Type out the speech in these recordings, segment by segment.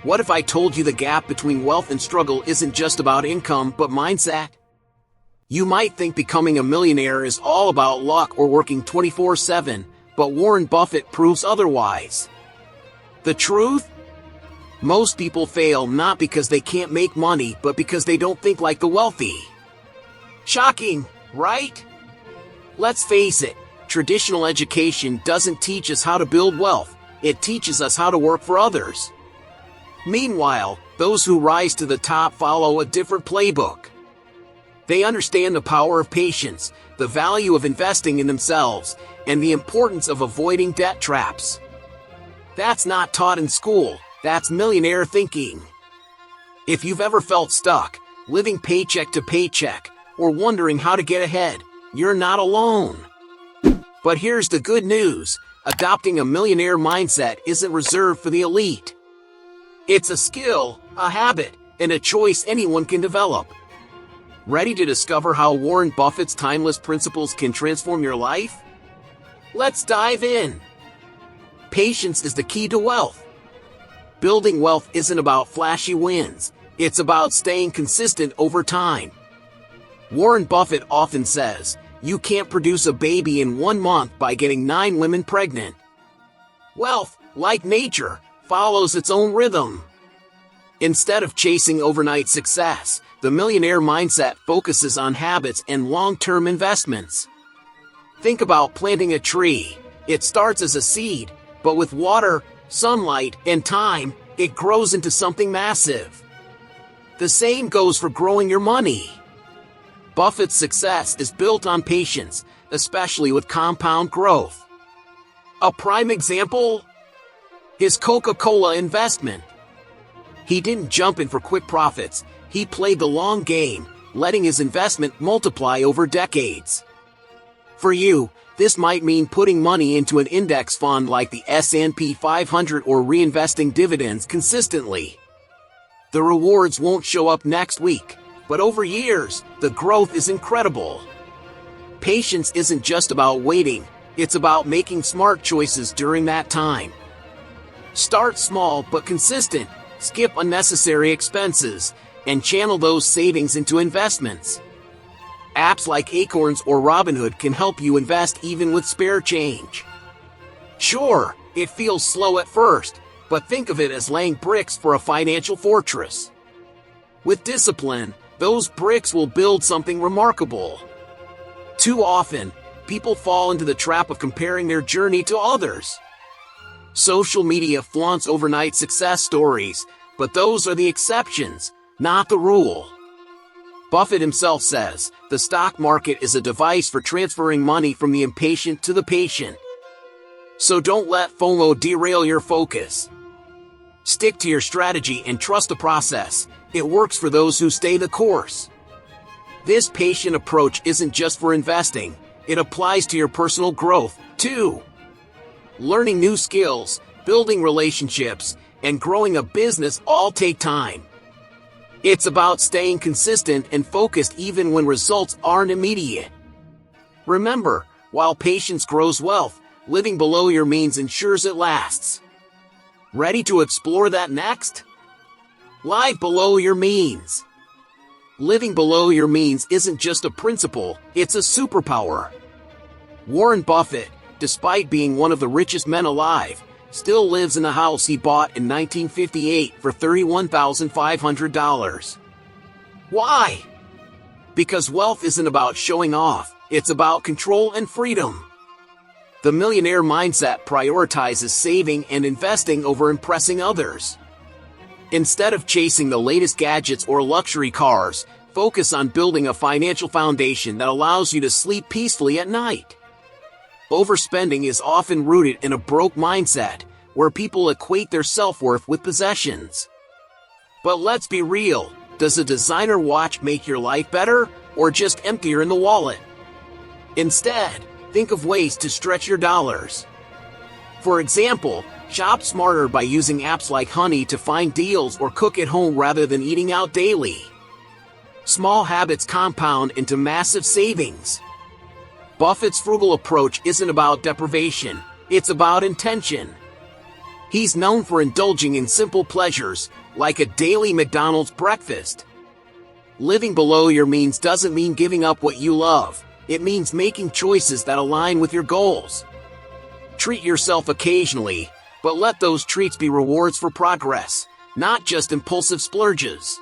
What if I told you the gap between wealth and struggle isn't just about income but mindset? You might think becoming a millionaire is all about luck or working 24/7, but Warren Buffett proves otherwise. The truth? Most people fail not because they can't make money but because they don't think like the wealthy. Shocking, right? Let's face it, traditional education doesn't teach us how to build wealth, it teaches us how to work for others. Meanwhile, those who rise to the top follow a different playbook. They understand the power of patience, the value of investing in themselves, and the importance of avoiding debt traps. That's not taught in school, that's millionaire thinking. If you've ever felt stuck, living paycheck to paycheck, or wondering how to get ahead, you're not alone. But here's the good news, adopting a millionaire mindset isn't reserved for the elite. It's a skill, a habit, and a choice anyone can develop. Ready to discover how Warren Buffett's timeless principles can transform your life? Let's dive in. Patience is the key to wealth. Building wealth isn't about flashy wins, it's about staying consistent over time. Warren Buffett often says, you can't produce a baby in 1 month by getting 9 women pregnant. Wealth, like nature, follows its own rhythm. Instead of chasing overnight success, the millionaire mindset focuses on habits and long-term investments. Think about planting a tree. It starts as a seed, but with water, sunlight, and time, it grows into something massive. The same goes for growing your money. Buffett's success is built on patience, especially with compound growth. A prime example? His Coca-Cola investment. He didn't jump in for quick profits, he played the long game, letting his investment multiply over decades. For you, this might mean putting money into an index fund like the S&P 500 or reinvesting dividends consistently. The rewards won't show up next week, but over years, the growth is incredible. Patience isn't just about waiting, it's about making smart choices during that time. Start small but consistent, skip unnecessary expenses, and channel those savings into investments. Apps like Acorns or Robinhood can help you invest even with spare change. Sure, it feels slow at first, but think of it as laying bricks for a financial fortress. With discipline, those bricks will build something remarkable. Too often, people fall into the trap of comparing their journey to others. Social media flaunts overnight success stories, but those are the exceptions, not the rule. Buffett himself says, the stock market is a device for transferring money from the impatient to the patient. So don't let FOMO derail your focus. Stick to your strategy and trust the process. It works for those who stay the course. This patient approach isn't just for investing, it applies to your personal growth, too. Learning new skills, building relationships, and growing a business all take time. It's about staying consistent and focused even when results aren't immediate. Remember, while patience grows wealth, living below your means ensures it lasts. Ready to explore that next? Live below your means. Living below your means isn't just a principle, it's a superpower. Warren Buffett, despite being one of the richest men alive, still lives in a house he bought in 1958 for $31,500. Why? Because wealth isn't about showing off, it's about control and freedom. The millionaire mindset prioritizes saving and investing over impressing others. Instead of chasing the latest gadgets or luxury cars, focus on building a financial foundation that allows you to sleep peacefully at night. Overspending is often rooted in a broke mindset, where people equate their self-worth with possessions. But let's be real, does a designer watch make your life better, or just emptier in the wallet? Instead, think of ways to stretch your dollars. For example, shop smarter by using apps like Honey to find deals or cook at home rather than eating out daily. Small habits compound into massive savings. Buffett's frugal approach isn't about deprivation, it's about intention. He's known for indulging in simple pleasures, like a daily McDonald's breakfast. Living below your means doesn't mean giving up what you love. It means making choices that align with your goals. Treat yourself occasionally, but let those treats be rewards for progress, not just impulsive splurges.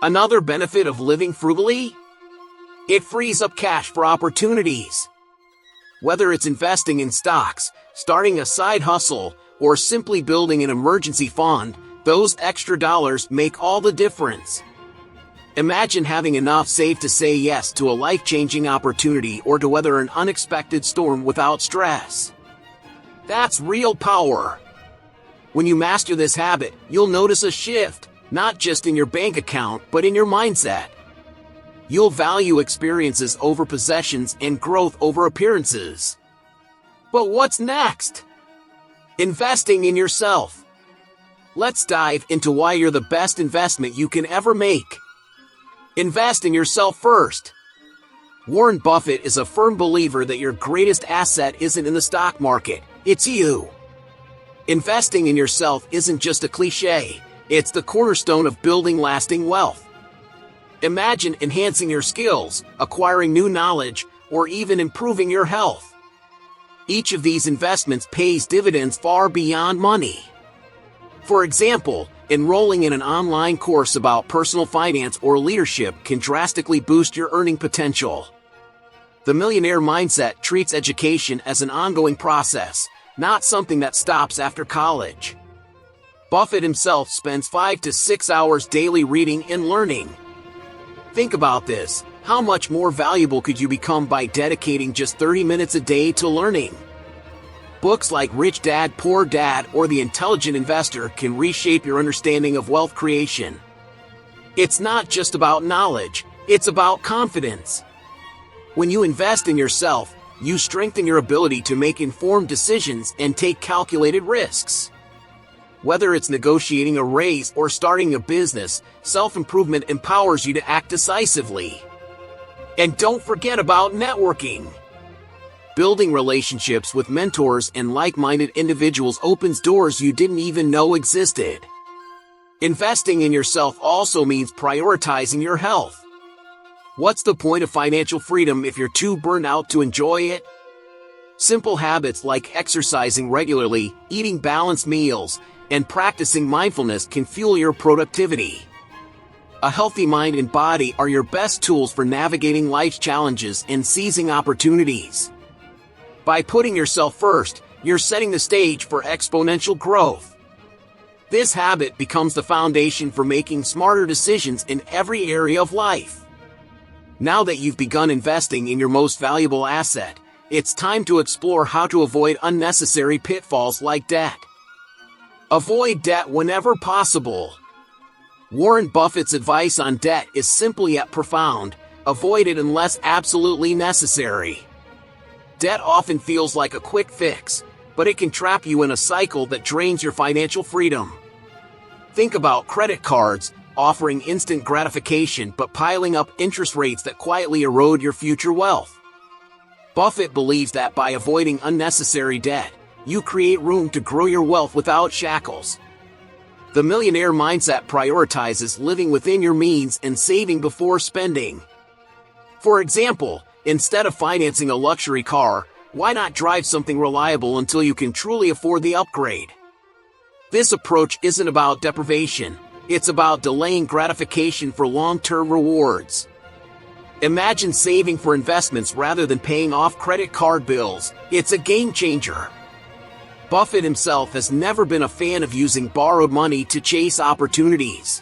Another benefit of living frugally? It frees up cash for opportunities. Whether it's investing in stocks, starting a side hustle, or simply building an emergency fund, those extra dollars make all the difference. Imagine having enough saved to say yes to a life-changing opportunity or to weather an unexpected storm without stress. That's real power. When you master this habit, you'll notice a shift, not just in your bank account, but in your mindset. You'll value experiences over possessions and growth over appearances. But what's next? Investing in yourself. Let's dive into why you're the best investment you can ever make. Invest in yourself first. Warren Buffett is a firm believer that your greatest asset isn't in the stock market, it's you. Investing in yourself isn't just a cliche, it's the cornerstone of building lasting wealth. Imagine enhancing your skills, acquiring new knowledge, or even improving your health. Each of these investments pays dividends far beyond money. For example, enrolling in an online course about personal finance or leadership can drastically boost your earning potential. The Millionaire mindset treats education as an ongoing process, not something that stops after college. Buffett himself spends 5 to 6 hours daily reading and learning. Think about this. How much more valuable could you become by dedicating just 30 minutes a day to learning? Books like Rich Dad, Poor Dad or The Intelligent Investor can reshape your understanding of wealth creation. It's not just about knowledge, it's about confidence. When you invest in yourself, you strengthen your ability to make informed decisions and take calculated risks. Whether it's negotiating a raise or starting a business, self-improvement empowers you to act decisively. And don't forget about networking. Building relationships with mentors and like-minded individuals opens doors you didn't even know existed. Investing in yourself also means prioritizing your health. What's the point of financial freedom if you're too burnt out to enjoy it? Simple habits like exercising regularly, eating balanced meals, and practicing mindfulness can fuel your productivity. A healthy mind and body are your best tools for navigating life's challenges and seizing opportunities. By putting yourself first, you're setting the stage for exponential growth. This habit becomes the foundation for making smarter decisions in every area of life. Now that you've begun investing in your most valuable asset, it's time to explore how to avoid unnecessary pitfalls like debt. Avoid debt whenever possible. Warren Buffett's advice on debt is simple yet profound: avoid it unless absolutely necessary. Debt often feels like a quick fix, but it can trap you in a cycle that drains your financial freedom. Think about credit cards, offering instant gratification but piling up interest rates that quietly erode your future wealth. Buffett believes that by avoiding unnecessary debt, you create room to grow your wealth without shackles. The Millionaire mindset prioritizes living within your means and saving before spending. For example, instead of financing a luxury car, why not drive something reliable until you can truly afford the upgrade? This approach isn't about deprivation, it's about delaying gratification for long-term rewards. Imagine saving for investments rather than paying off credit card bills. It's a game changer. Buffett himself has never been a fan of using borrowed money to chase opportunities.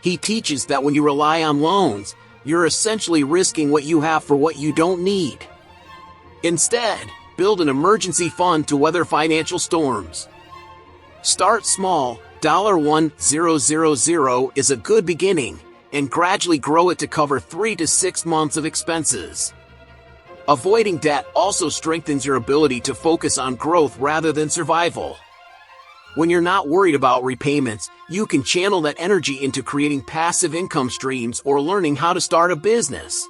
He teaches that when you rely on loans, you're essentially risking what you have for what you don't need. Instead, build an emergency fund to weather financial storms. Start small. $1,000 is a good beginning, and gradually grow it to cover 3 to 6 months of expenses. Avoiding debt also strengthens your ability to focus on growth rather than survival. When you're not worried about repayments, you can channel that energy into creating passive income streams or learning how to start a business.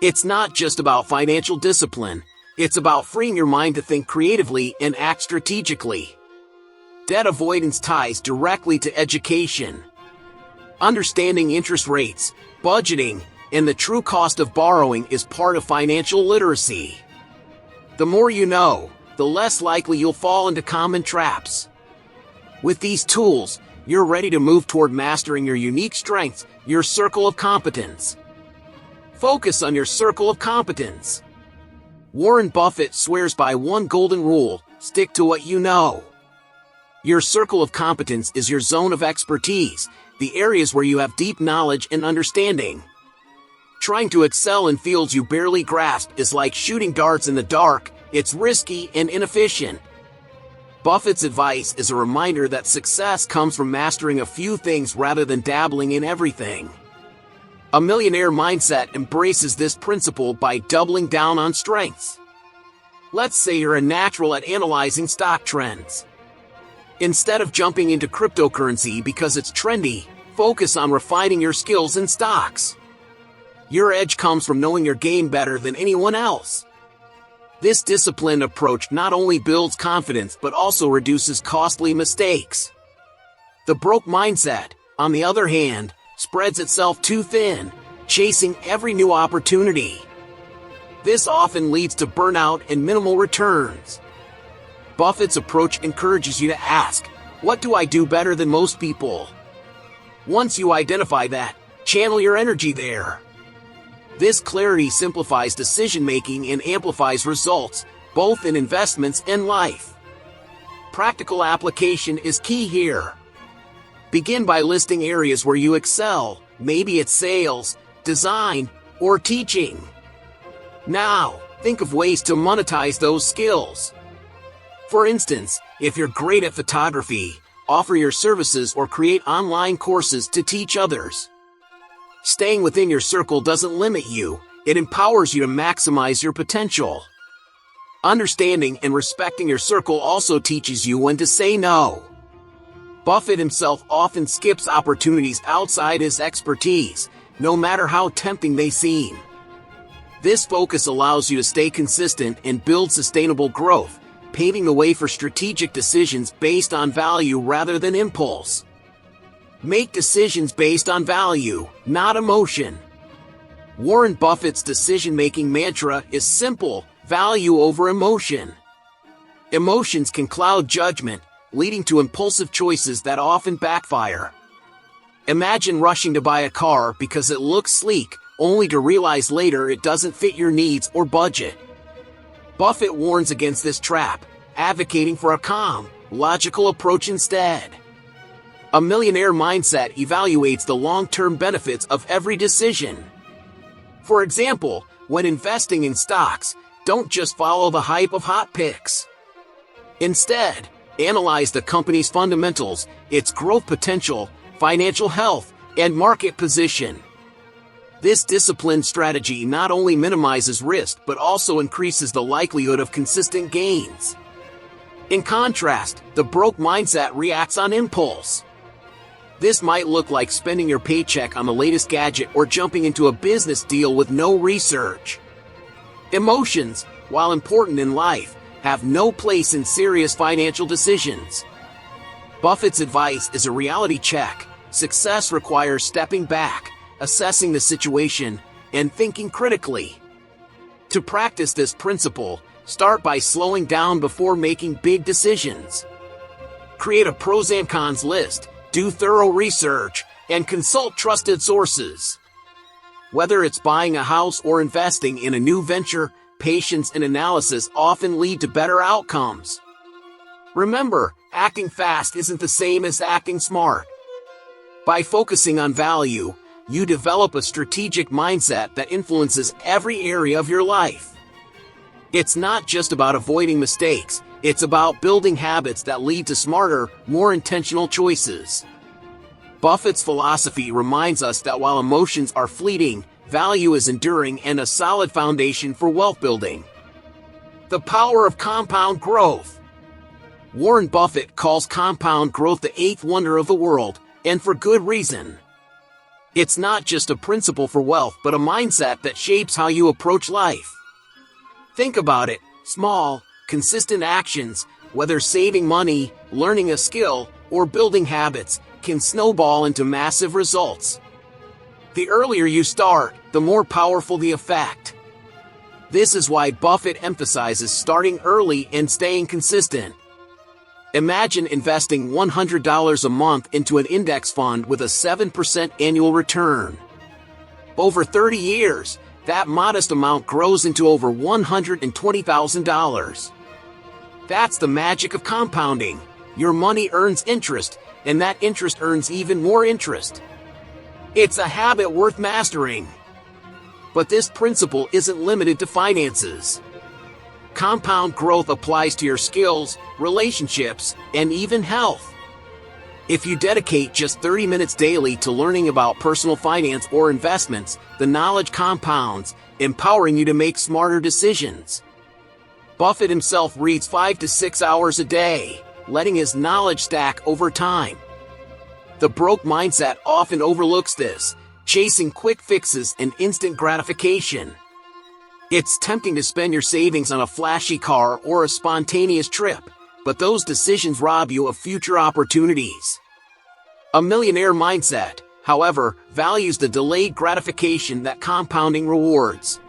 It's not just about financial discipline, it's about freeing your mind to think creatively and act strategically. Debt avoidance ties directly to education. Understanding interest rates, budgeting, and the true cost of borrowing is part of financial literacy. The more you know, the less likely you'll fall into common traps. With these tools, you're ready to move toward mastering your unique strengths, your circle of competence. Focus on your circle of competence. Warren Buffett swears by one golden rule: stick to what you know. Your circle of competence is your zone of expertise, the areas where you have deep knowledge and understanding. Trying to excel in fields you barely grasp is like shooting darts in the dark. It's risky and inefficient. Buffett's advice is a reminder that success comes from mastering a few things rather than dabbling in everything. A millionaire mindset embraces this principle by doubling down on strengths. Let's say you're a natural at analyzing stock trends. Instead of jumping into cryptocurrency because it's trendy, focus on refining your skills in stocks. Your edge comes from knowing your game better than anyone else. This disciplined approach not only builds confidence but also reduces costly mistakes. The broke mindset, on the other hand, spreads itself too thin, chasing every new opportunity. This often leads to burnout and minimal returns. Buffett's approach encourages you to ask, what do I do better than most people? Once you identify that, channel your energy there. This clarity simplifies decision-making and amplifies results, both in investments and life. Practical application is key here. Begin by listing areas where you excel, maybe it's sales, design, or teaching. Now, think of ways to monetize those skills. For instance, if you're great at photography, offer your services or create online courses to teach others. Staying within your circle doesn't limit you, it empowers you to maximize your potential. Understanding and respecting your circle also teaches you when to say no. Buffett himself often skips opportunities outside his expertise, no matter how tempting they seem. This focus allows you to stay consistent and build sustainable growth, paving the way for strategic decisions based on value rather than impulse. Make decisions based on value, not emotion. Warren Buffett's decision-making mantra is simple: value over emotion. Emotions can cloud judgment, leading to impulsive choices that often backfire. Imagine rushing to buy a car because it looks sleek, only to realize later it doesn't fit your needs or budget. Buffett warns against this trap, advocating for a calm, logical approach instead. A millionaire mindset evaluates the long-term benefits of every decision. For example, when investing in stocks, don't just follow the hype of hot picks. Instead, analyze the company's fundamentals, its growth potential, financial health, and market position. This disciplined strategy not only minimizes risk but also increases the likelihood of consistent gains. In contrast, the broke mindset reacts on impulse. This might look like spending your paycheck on the latest gadget or jumping into a business deal with no research. Emotions, while important in life, have no place in serious financial decisions. Buffett's advice is a reality check. Success requires stepping back, assessing the situation, and thinking critically. To practice this principle, start by slowing down before making big decisions. Create a pros and cons list, do thorough research, and consult trusted sources. Whether it's buying a house or investing in a new venture, patience and analysis often lead to better outcomes. Remember, acting fast isn't the same as acting smart. By focusing on value, you develop a strategic mindset that influences every area of your life. It's not just about avoiding mistakes, it's about building habits that lead to smarter, more intentional choices. Buffett's philosophy reminds us that while emotions are fleeting, value is enduring and a solid foundation for wealth building. The power of compound growth. Warren Buffett calls compound growth the eighth wonder of the world, and for good reason. It's not just a principle for wealth but a mindset that shapes how you approach life. Think about it: small, consistent actions, whether saving money, learning a skill, or building habits, can snowball into massive results. The earlier you start, the more powerful the effect. This is why Buffett emphasizes starting early and staying consistent. Imagine investing $100 a month into an index fund with a 7% annual return. Over 30 years, that modest amount grows into over $120,000. That's the magic of compounding. Your money earns interest, and that interest earns even more interest. It's a habit worth mastering. But this principle isn't limited to finances. Compound growth applies to your skills, relationships, and even health. If you dedicate just 30 minutes daily to learning about personal finance or investments, the knowledge compounds, empowering you to make smarter decisions. Buffett himself reads 5 to 6 hours a day, letting his knowledge stack over time. The broke mindset often overlooks this, chasing quick fixes and instant gratification. It's tempting to spend your savings on a flashy car or a spontaneous trip, but those decisions rob you of future opportunities. A millionaire mindset, however, values the delayed gratification that compounding rewards.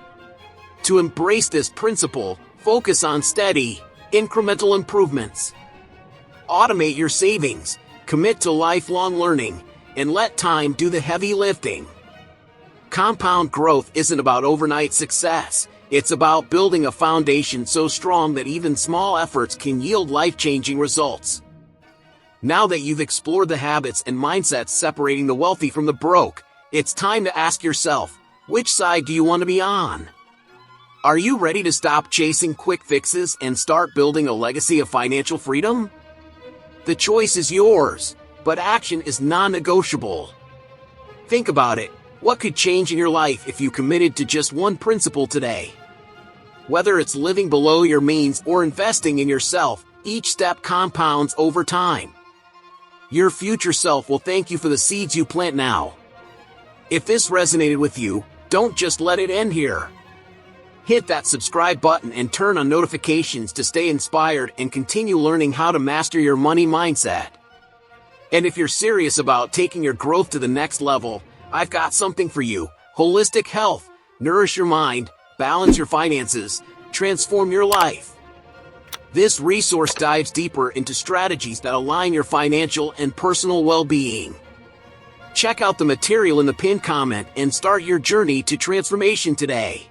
To embrace this principle, focus on steady, incremental improvements. Automate your savings, commit to lifelong learning, and let time do the heavy lifting. Compound growth isn't about overnight success. It's about building a foundation so strong that even small efforts can yield life-changing results. Now that you've explored the habits and mindsets separating the wealthy from the broke, it's time to ask yourself, which side do you want to be on? Are you ready to stop chasing quick fixes and start building a legacy of financial freedom? The choice is yours, but action is non-negotiable. Think about it. What could change in your life if you committed to just one principle today? Whether it's living below your means or investing in yourself, each step compounds over time. Your future self will thank you for the seeds you plant now. If this resonated with you, don't just let it end here. Hit that subscribe button and turn on notifications to stay inspired and continue learning how to master your money mindset. And if you're serious about taking your growth to the next level, I've got something for you. Holistic health. Nourish your mind, balance your finances, transform your life. This resource dives deeper into strategies that align your financial and personal well-being. Check out the material in the pinned comment and start your journey to transformation today.